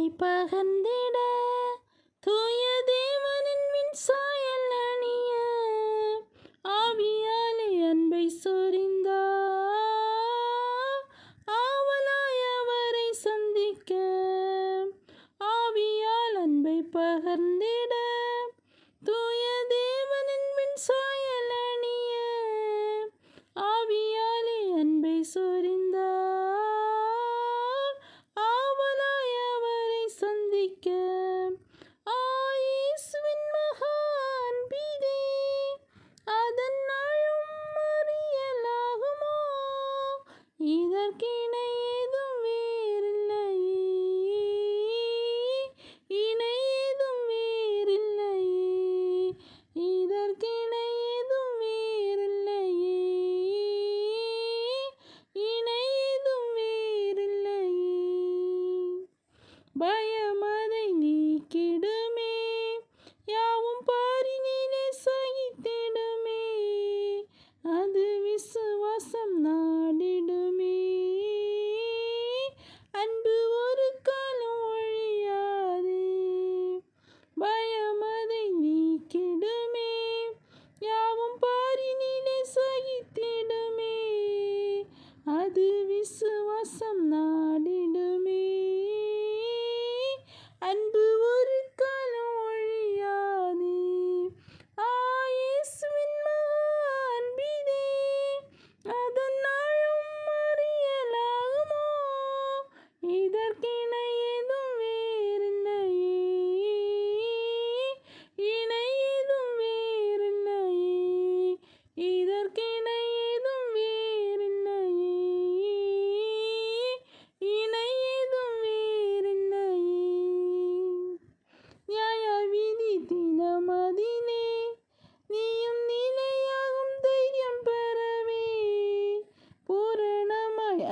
அன்பை பகர்ந்திட தூய தேவனின் மின்சாயல் அணிய ஆவியாலே அன்பை சொரிந்தார் ஆவலாய் அவரை சந்திக்க ஆவியால் அன்பை பகர்ந்திட தூய தேவனின் மின்சாயல் அணிய ஆவியாலே அன்பை சொரிந்தார் ஆவலாய் அவரை சந்திக்க இயேசுவின் மகா அன்பிதே அதன் ஆழம் அறியலாகுமோ இதற்கிணை ஏதும் வேறில்லையே இணை ஏதும் வேறில்லையே இதற்கிணை ஏதும் வேறில்லையே இணை ஏதும் வேறில்லையே பயமதை நீக்கிடுமே யாவும் பாரினிலே சகித்திடுமே அது விசுவாசம் நாடிடுமே அன்பு ஒரு காலம் ஒழியாதே பயமதை நீக்கிடுமே யாவும் பாரினிலே சகித்திடுமே அது விசுவாசம் நாடிடுமே அன்பு ஒரு காலம் ஒழியாதே இயேசுவின் மகா அன்பிதே அதன் ஆழம் அறியலாகுமோ இதற்கிணை ஏதும் வேறில்லையே இணை ஏதும் வேறில்லையே இதற்கிணை ஏதும் வேறில்லையே இணை ஏதும் வேறில்லையே நியாய விதி தினமதிலே நீயும் நிலையாகும் தைரியம் பெறவே பூரணமாய்